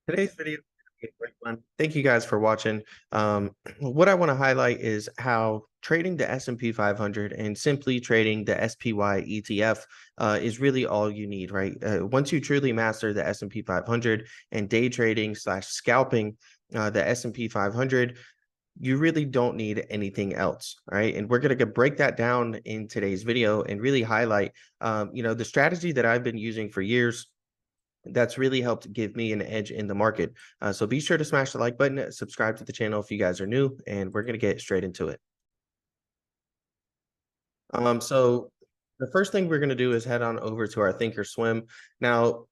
Today's video is gonna be a great one. Thank you guys for watching. What I want to highlight is how trading the S&P 500 and simply trading the SPY ETF is really all you need, right? Once you truly master the S&P 500 and day trading slash scalping the S&P 500, you really don't need anything else, right? And we're going to break that down in today's video and really highlight, the strategy that I've been using for years that's really helped give me an edge in the market. So be sure to smash the like button, subscribe to the channel if you guys are new, and we're going to get straight into it. So the first thing we're going to do is head on over to our Thinkorswim. Now,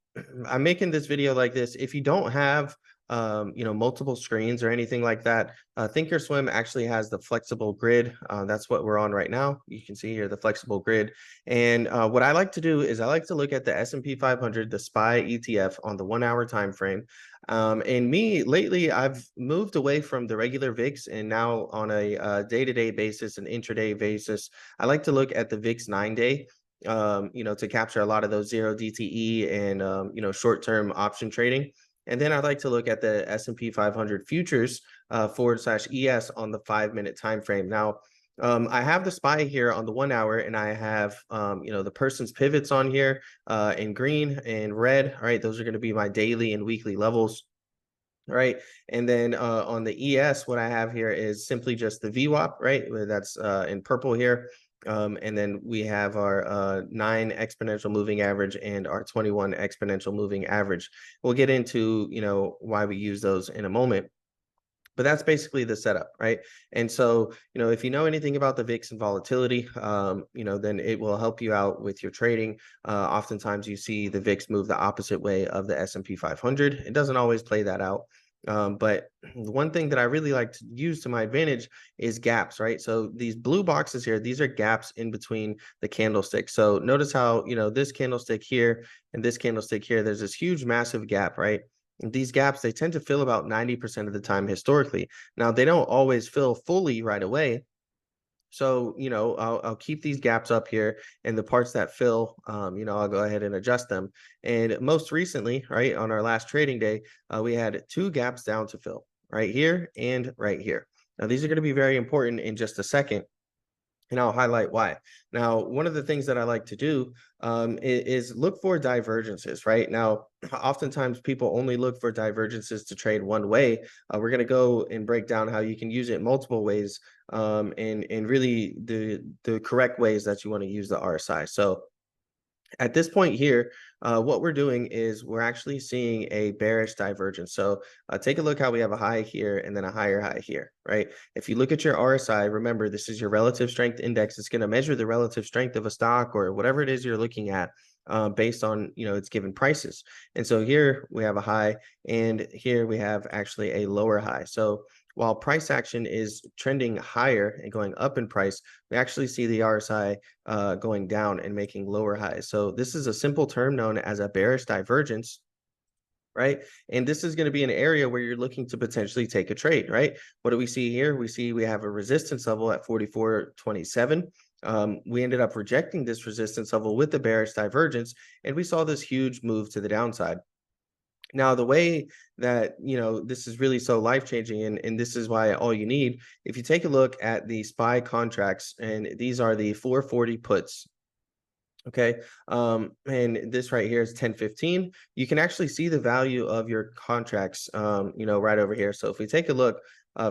I'm making this video like this. If you don't have, multiple screens or anything like that, Thinkorswim actually has the flexible grid. That's what we're on right now. You can see here the flexible grid. And what I like to do is I like to look at the S&P 500, the SPY ETF on the 1 hour time frame. And me lately, I've moved away from the regular VIX and now on a day-to-day basis, an intraday basis. I like to look at the VIX 9-day, to capture a lot of those zero DTE and, short-term option trading. And then I'd like to look at the S&P 500 futures /ES on the 5-minute time frame. Now, I have the SPY here on the 1 hour, and I have, the person's pivots on here in green and red. All right, those are going to be my daily and weekly levels. Right. And then on the ES, what I have here is simply just the VWAP, right? That's in purple here. And then we have our 9 exponential moving average and our 21 exponential moving average. We'll get into, why we use those in a moment. But that's basically the setup, right? And so, if you know anything about the VIX and volatility, then it will help you out with your trading. Oftentimes you see the VIX move the opposite way of the S&P 500. It doesn't always play that out. But one thing that I really like to use to my advantage is gaps, right? So these blue boxes here, these are gaps in between the candlesticks. So notice how, this candlestick here and this candlestick here, there's this huge, massive gap, right? These gaps, they tend to fill about 90% of the time historically. Now, they don't always fill fully right away. So, I'll keep these gaps up here, and the parts that fill, I'll go ahead and adjust them. And most recently, right, on our last trading day, we had 2 gaps down to fill, right here and right here. Now, these are going to be very important in just a second, and I'll highlight why. Now, one of the things that I like to do is look for divergences, right? Now, oftentimes people only look for divergences to trade one way. We're going to go and break down how you can use it multiple ways, and really the correct ways that you want to use the RSI. So at this point here, what we're doing is we're actually seeing a bearish divergence. So take a look how we have a high here and then a higher high here, right? If you look at your RSI, remember, this is your relative strength index. It's going to measure the relative strength of a stock or whatever it is you're looking at based on, its given prices. And so here we have a high, and here we have actually a lower high. So while price action is trending higher and going up in price, we actually see the RSI going down and making lower highs. So this is a simple term known as a bearish divergence, right? And this is going to be an area where you're looking to potentially take a trade, right? What do we see here? We see we have a resistance level at 44.27. We ended up rejecting this resistance level with the bearish divergence, and we saw this huge move to the downside. Now, the way that, this is really so life-changing, and this is why all you need, if you take a look at the SPY contracts, and these are the 440 puts, okay, and this right here is 1015, you can actually see the value of your contracts, right over here. So if we take a look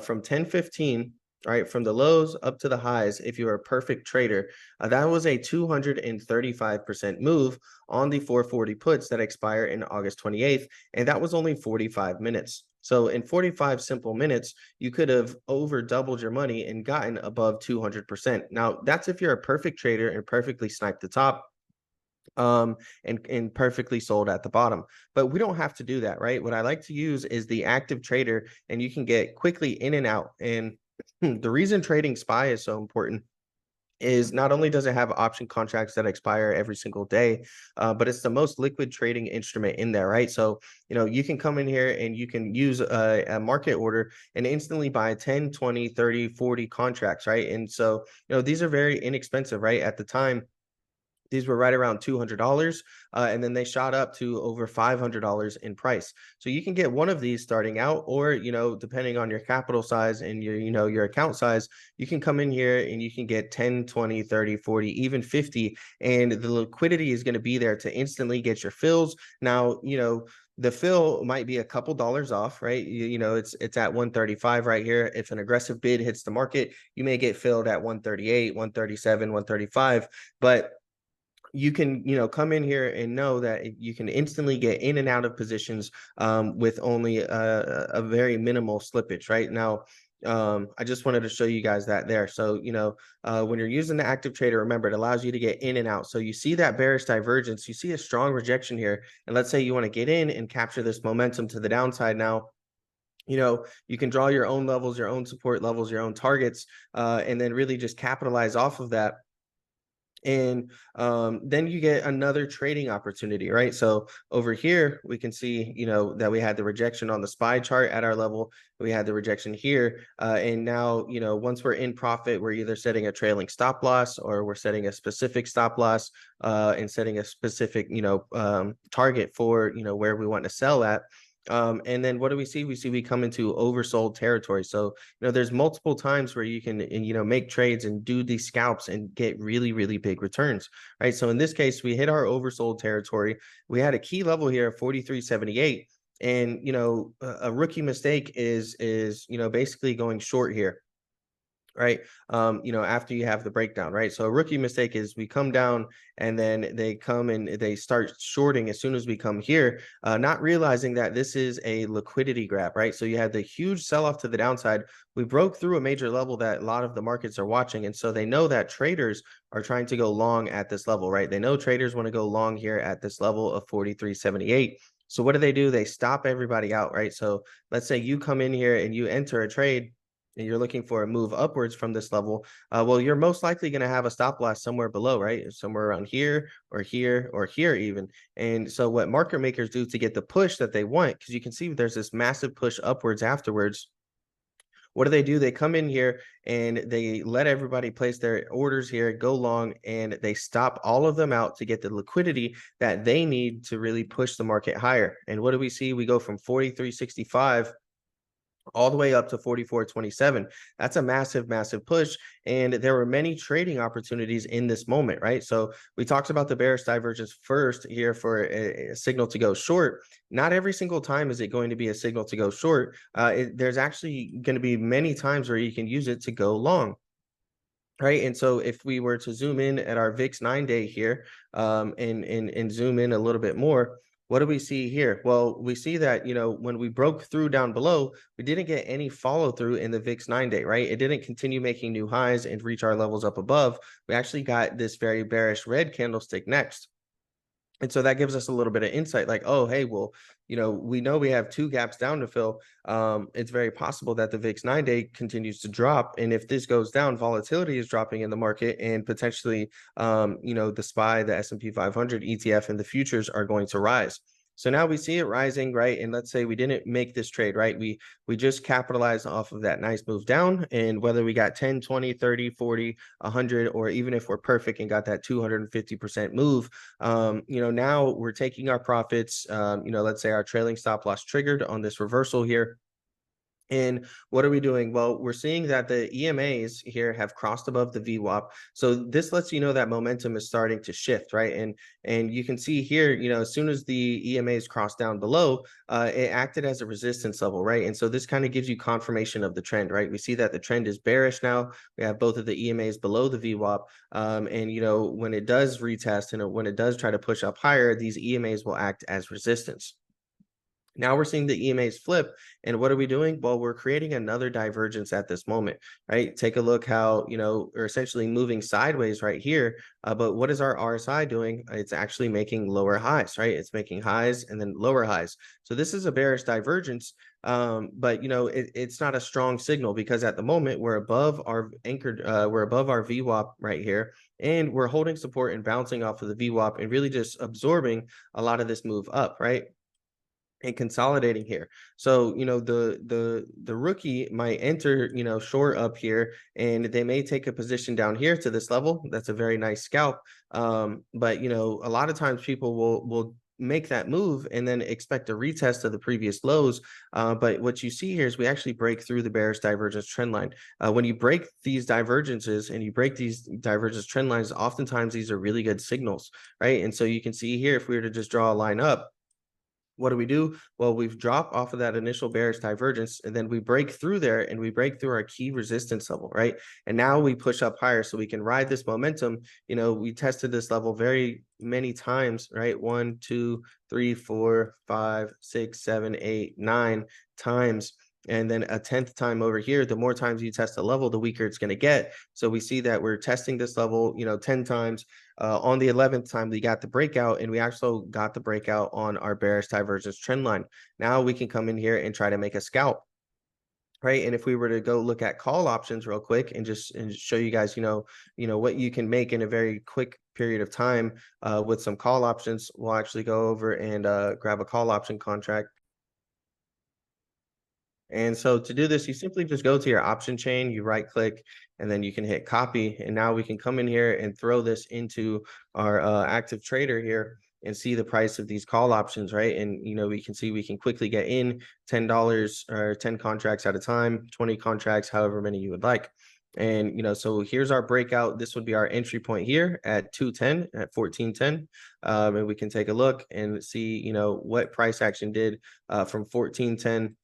from 1015, right, from the lows up to the highs, if you're a perfect trader, that was a 235% move on the 440 puts that expire in August 28th, and that was only 45 minutes. So in 45 simple minutes, you could have over doubled your money and gotten above 200%. Now, that's if you're a perfect trader and perfectly sniped the top, and perfectly sold at the bottom. But we don't have to do that, right? What I like to use is the active trader, and you can get quickly in and out. And the reason trading SPY is so important is not only does it have option contracts that expire every single day, but it's the most liquid trading instrument in there, right? So, you can come in here and you can use a market order and instantly buy 10, 20, 30, 40 contracts, right? And so, these are very inexpensive, right? At the time, These were right around $200, and then they shot up to over $500 in price. So you can get one of these starting out, or depending on your capital size and your account size, you can come in here and you can get 10, 20, 30, 40, even 50, and the liquidity is going to be there to instantly get your fills. Now, the fill might be a couple dollars off, right? It's at 135 right here. If an aggressive bid hits the market, you may get filled at 138, 137, 135, but you can come in here and know that you can instantly get in and out of positions with only a very minimal slippage right now. I just wanted to show you guys that there. So when you're using the active trader, remember, it allows you to get in and out. So you see that bearish divergence, you see a strong rejection here, and let's say you want to get in and capture this momentum to the downside. Now you can draw your own levels, your own support levels, your own targets, and then really just capitalize off of that. And then you get another trading opportunity, right? So over here, we can see, that we had the rejection on the SPY chart at our level. We had the rejection here. And now, once we're in profit, we're either setting a trailing stop loss or we're setting a specific stop loss and setting a specific, target for, where we want to sell at. And then what do we see? We come into oversold territory. So, there's multiple times where you can, make trades and do these scalps and get really, really big returns, right? So in this case, we hit our oversold territory. We had a key level here of 43.78. And, a rookie mistake is, basically going short here, right? After you have the breakdown, right? So a rookie mistake is we come down and then they come and they start shorting as soon as we come here, not realizing that this is a liquidity grab, right? So you had the huge sell-off to the downside. We broke through a major level that a lot of the markets are watching. And so they know that traders are trying to go long at this level, right? They know traders want to go long here at this level of 43.78. So what do? They stop everybody out, right? So let's say you come in here and you enter a trade and you're looking for a move upwards from this level, well, you're most likely going to have a stop loss somewhere below, right? Somewhere around here or here or here even. And so what market makers do to get the push that they want, because you can see there's this massive push upwards afterwards. What do? They come in here and they let everybody place their orders here, go long, and they stop all of them out to get the liquidity that they need to really push the market higher. And what do we see? We go from 43.65 all the way up to 44.27. That's a massive, massive push. And there were many trading opportunities in this moment, right? So we talked about the bearish divergence first here for a signal to go short. Not every single time is it going to be a signal to go short. There's actually going to be many times where you can use it to go long. Right. And so if we were to zoom in at our VIX 9-day here and zoom in a little bit more, what do we see here? Well, we see that, when we broke through down below, we didn't get any follow through in the VIX 9-day, right? It didn't continue making new highs and reach our levels up above. We actually got this very bearish red candlestick next. And so that gives us a little bit of insight like, oh, hey, well, we know we have two gaps down to fill. It's very possible that the VIX 9-day continues to drop. And if this goes down, volatility is dropping in the market and potentially, the SPY, the S&P 500 ETF and the futures are going to rise. So now we see it rising, right? And let's say we didn't make this trade, right? We just capitalized off of that nice move down. And whether we got 10, 20, 30, 40, 100, or even if we're perfect and got that 250% move, now we're taking our profits, let's say our trailing stop loss triggered on this reversal here. And what are we doing? Well, we're seeing that the EMAs here have crossed above the VWAP. So this lets you know that momentum is starting to shift, right? And you can see here, as soon as the EMAs crossed down below, it acted as a resistance level, right? And so this kind of gives you confirmation of the trend, right? We see that the trend is bearish now. We have both of the EMAs below the VWAP. And when it does retest and when it does try to push up higher, these EMAs will act as resistance. Now we're seeing the EMAs flip. And what are we doing? Well, we're creating another divergence at this moment, right? Take a look how, we're essentially moving sideways right here. But what is our RSI doing? It's actually making lower highs, right? It's making highs and then lower highs. So this is a bearish divergence. But it's not a strong signal because at the moment we're above our we're above our VWAP right here. And we're holding support and bouncing off of the VWAP and really just absorbing a lot of this move up, right? and consolidating here. So, the rookie might enter, short up here, and they may take a position down here to this level. That's a very nice scalp. But a lot of times people will make that move and then expect a retest of the previous lows. But what you see here is we actually break through the bearish divergence trend line. When you break these divergences and you break these divergence trend lines, oftentimes these are really good signals, right? And so you can see here, if we were to just draw a line up, what do we do? Well, we've dropped off of that initial bearish divergence, and then we break through there and we break through our key resistance level, right? And now we push up higher so we can ride this momentum. We tested this level very many times, right? 1, 2, 3, 4, 5, 6, 7, 8, 9 times. And then a 10th time over here. The more times you test a level, the weaker it's going to get. So we see that we're testing this level, 10 times. On the 11th time, we got the breakout, and we also got the breakout on our bearish divergence trend line. Now we can come in here and try to make a scalp, right? And if we were to go look at call options real quick and just show you guys, what you can make in a very quick period of time with some call options, we'll actually go over and grab a call option contract. And so to do this, you simply just go to your option chain, you right click, and then you can hit copy. And now we can come in here and throw this into our active trader here and see the price of these call options, right? And, we can see we can quickly get in $10 or 10 contracts at a time, 20 contracts, however many you would like. And, so here's our breakout. This would be our entry point here at 210, at 1410. And we can take a look and see, what price action did from 1410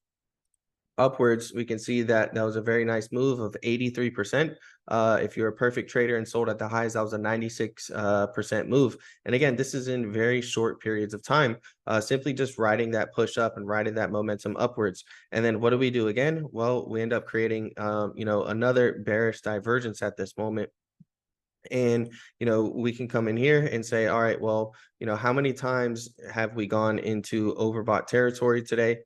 upwards. We can see that that was a very nice move of 83%. If you're a perfect trader and sold at the highs, that was a 96% move. And again, this is in very short periods of time, simply just riding that push up and riding that momentum upwards. And then what do we do again? Well, we end up creating, another bearish divergence at this moment. And we can come in here and say, all right, well, how many times have we gone into overbought territory today?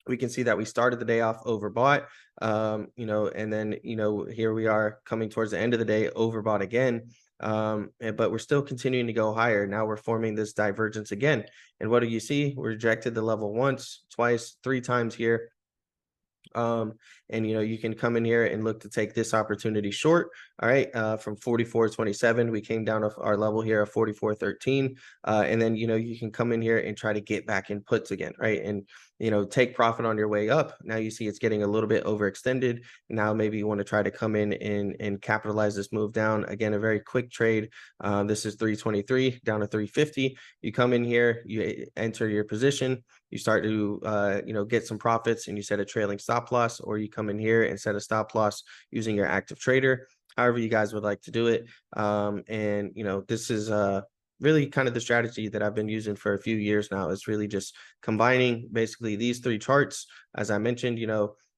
We can see that we started the day off overbought, and then, here we are coming towards the end of the day, overbought again. But we're still continuing to go higher. Now we're forming this divergence again. And what do you see? We rejected the level once, twice, 3 times here. And you can come in here and look to take this opportunity short. All right, from 44.27 we came down off our level here of 44.13, and then you can come in here and try to get back in puts again, right? And take profit on your way up. Now you see it's getting a little bit overextended. Now maybe you want to try to come in and capitalize this move down. Again, a very quick trade. This is 323 down to 350. You come in here, you enter your position, you start to get some profits, and you set a trailing stop loss, or you come in here and set a stop loss using your active trader, however you guys would like to do it. And this is really kind of the strategy that I've been using for a few years now. Is really just combining basically these 3 charts. As I mentioned,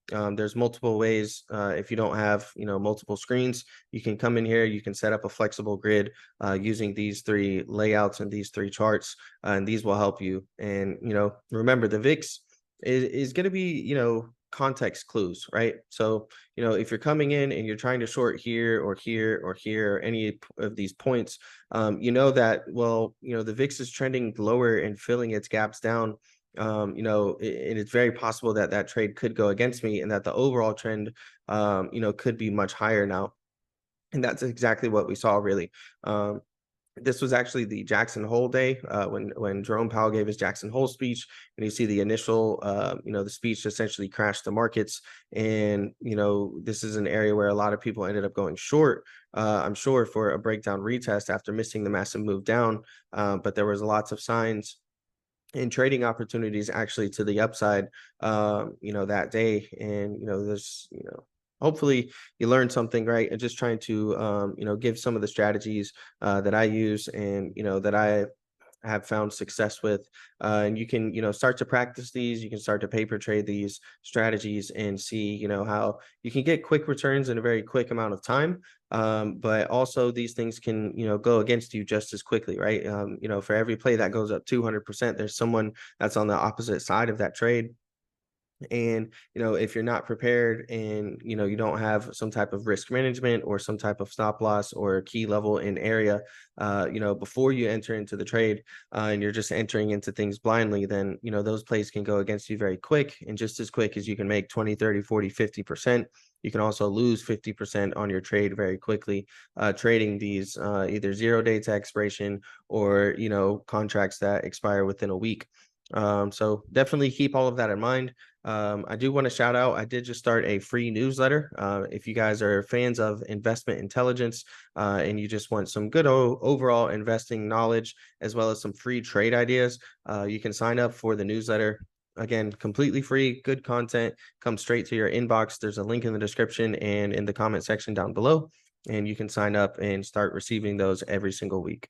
there's multiple ways. If you don't have multiple screens, you can come in here, you can set up a flexible grid using these 3 layouts and these 3 charts, and these will help you. And remember, the VIX is going to be context clues, right? So if you're coming in and you're trying to short here or here or here, or any of these points, that, well, the VIX is trending lower and filling its gaps down. And it's very possible that that trade could go against me, and that the overall trend could be much higher now. And that's exactly what we saw, really. This was actually the Jackson Hole day, when Jerome Powell gave his Jackson Hole speech, and you see the initial, the speech essentially crashed the markets. And this is an area where a lot of people ended up going short, I'm sure, for a breakdown retest after missing the massive move down. But there was lots of signs and trading opportunities actually to the upside, that day. And there's hopefully you learned something, right? And just trying to give some of the strategies that I use, and that I have found success with. And you can start to practice these. You can start to paper trade these strategies and see how you can get quick returns in a very quick amount of time. But also these things can go against you just as quickly, right? For every play that goes up 200%, there's someone that's on the opposite side of that trade. And if you're not prepared and you don't have some type of risk management or some type of stop loss or key level in area, before you enter into the trade, and you're just entering into things blindly, then those plays can go against you very quick. And just as quick as you can make 20, 30, 40, 50%, you can also lose 50% on your trade very quickly, trading these either 0 day to expiration or contracts that expire within a week. So definitely keep all of that in mind. I do want to shout out, I did just start a free newsletter. If you guys are fans of investment intelligence, and you just want some good overall investing knowledge, as well as some free trade ideas, you can sign up for the newsletter. Again, completely free, good content, comes straight to your inbox. There's a link in the description and in the comment section down below, and you can sign up and start receiving those every single week.